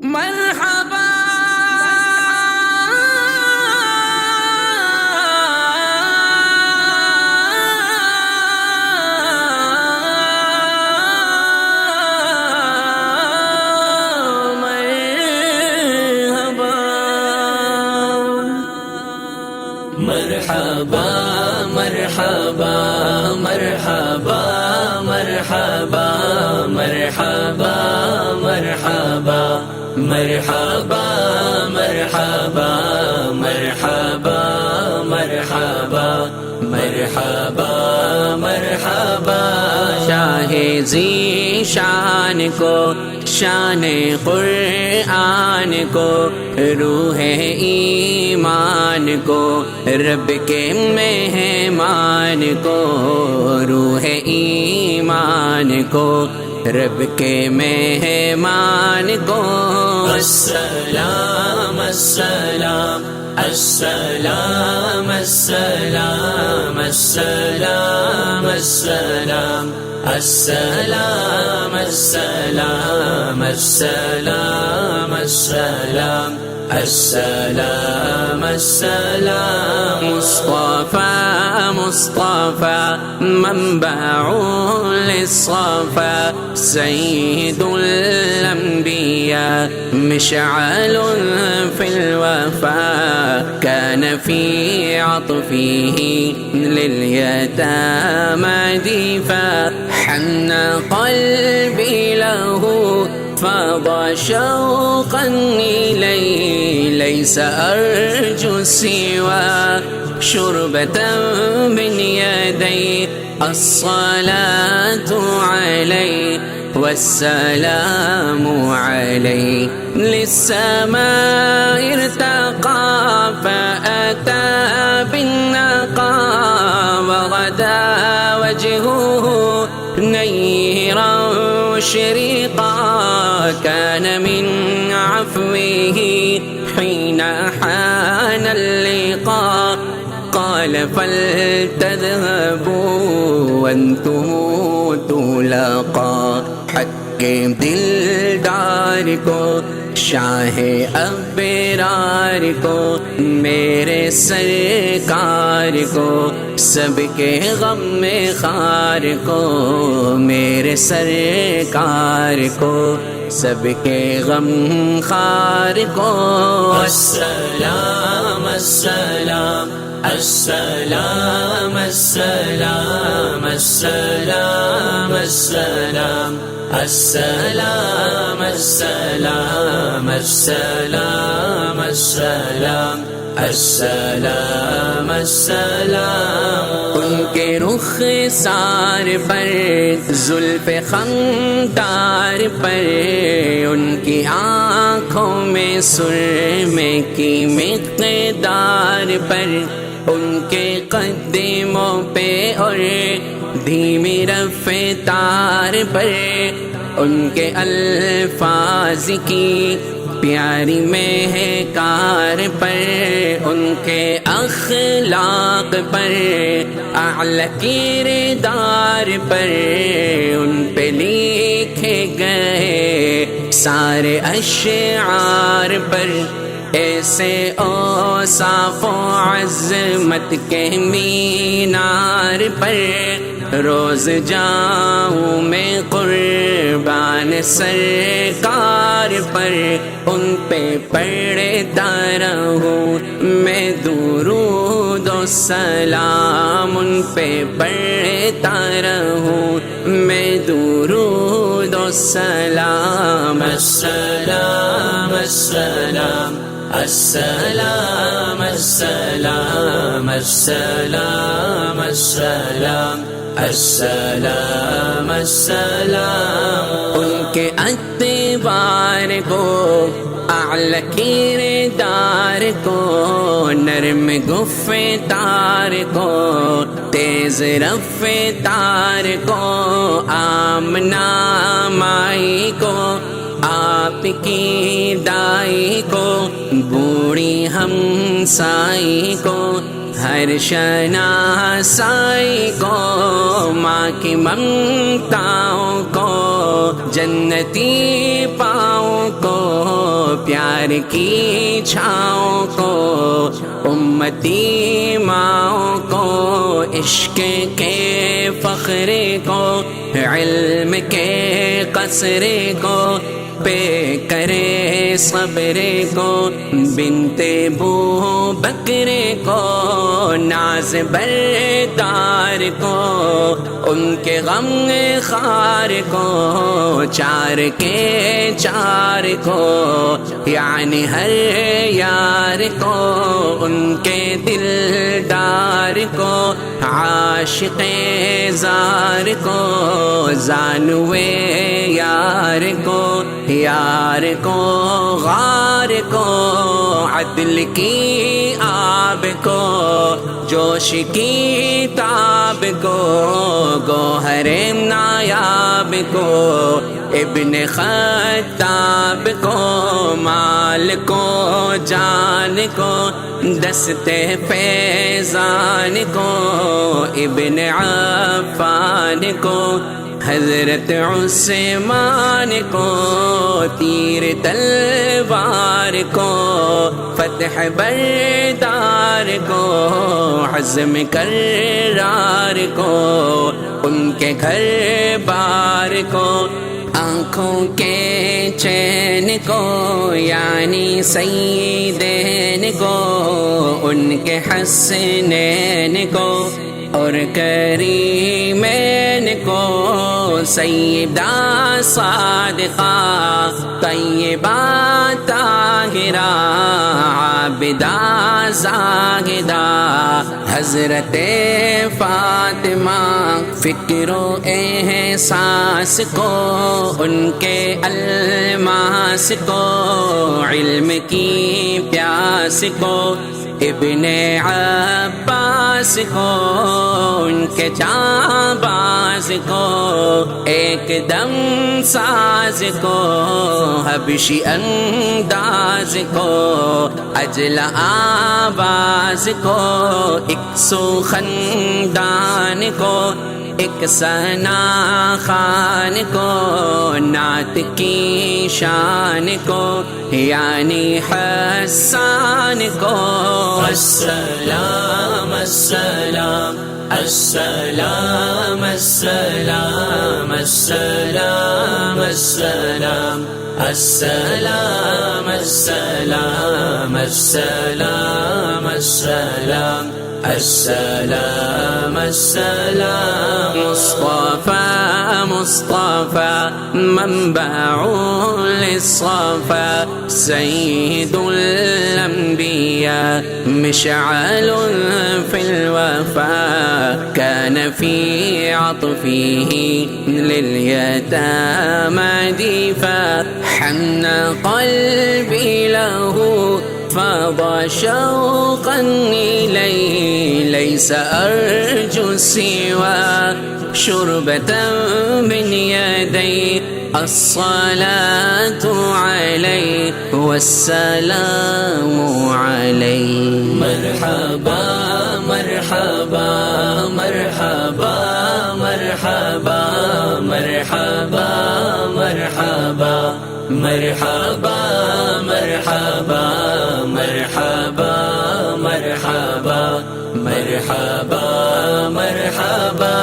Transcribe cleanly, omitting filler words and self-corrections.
مرحبا مرحبا مرحبا مرحبا مرحبا مرحبا مرحبا مرحبا مرحبا مرحبا مرحبا مرحبا مرحبا شاہ ذی شان کو شان قرآن کو روح ایمان کو رب کے مہمان کو روح ایمان کو رب کے مہمان کو السلام السلام السلام السلام السلام السلام السلام السلام السلام السلام السلام السلام مصطفى مصطفى منبع للصفا سيد الأنبياء مشعل في الوفا كان في عطفه لليتامى ديفا حن قلبي له فاض شوقا إليه ليس أرجو سوى شربة من يديه الصلاة عليه والسلام عليه للسماء ارتقى فأتى بالنقى وغدا وجهه نيرا مشرقا كان من عفوه حين حان اللقاء قال فلتذهبوا وانتم طلقاء حق دلدار کو شاہ ابرار کو میرے سرکار کو سب کے غم میں خار کو میرے سرکار کو سب کے غم خار کو السلام السلام السلام السلام السلام السلام السلام السلام السلام السلام السلام السلام ان کے رخ سار پر زلف خمدار پر ان کی آنکھوں میں سرمے کی مقدار پر ان کے قدموں پہ اور دھیمی رفتار پر ان کے الفاظ کی پیاری مہکار پر ان کے اخلاق پر اعلی کردار پر ان پہ لکھے گئے سارے اشعار پر ایسے اوصاف و عظمت کے مینار پر روز جاؤں میں قربان سرکار پر ان پہ پڑھتا رہوں میں درود و سلام ان پہ پڑھتا رہوں میں درود و سلام السلام السلام السلام السلام السلام السلام السلام السلام ان کے اتبار کو اعلی کردار کو نرم گفتار کو تیز رفتار کو آمنہ مائی کو آپ کی دائی کو بوڑھی ہمسائی کو ہر شناسائی کو ماں کی ممتاؤں کو جنتی پاؤں کو پیار کی چھاؤں کو، امتی ماؤں کو، عشق کے فخر کو، علم کے قصر کو، پہ کرے صبر کو، بنت بو بکر کو، ناز بردار کو، ان کے غم خار کو، چار کے چار کو، یعنی ہر یار کو، ان کے دلدار کو، عاشق زار کو، زانوے یار کو، یار کو غار کو، عدل کی آب کو، جوش کی تاب کو، گوہر نایاب کو، ابن خطاب کو، مال کو جان کو، دست فیضان کو، ابن عفان کو، حضرت عثمان کو، تیر تلوار کو، فتح بردار کو، عزم کرار کو، ان کے گھر بار کو، آنکھوں کے چین کو، یعنی سیدین کو، ان کے حسنین کو، اور کریمین کو، سیدہ صادقہ طیبہ طاہرہ عابدہ زاہدہ، حضرت فاطمہ فکر و احساس کو، ان کے الماس کو، علم کی پیاس کو، ابن عباس کو، ان کے جانباز کو، ایک دم ساز کو، حبشی انداز کو، اجل آواز کو، ایک سو خندان کو، ایک ثنا خان کو، نعت کی شان کو، یعنی حسان کو، السلام السلام السلام السلام السلام السلام السلام السلام السلام السلام السلام السلام، مصطفى مصطفى منبع للصفا، سيد الأنبياء مشعل في الوفا، كان في عطفه لليتامى ديفا، حن قلبي له فاض شوقا إليه، ليس أرجو سوى شربة من يديه، الصلاة عليه والسلام عليه. مرحبا مرحبا مرحبا مرحبا مرحبا مرحبا مرحبا مرحبا مرحبا مرحبا مرحبا مرحبا مرحبا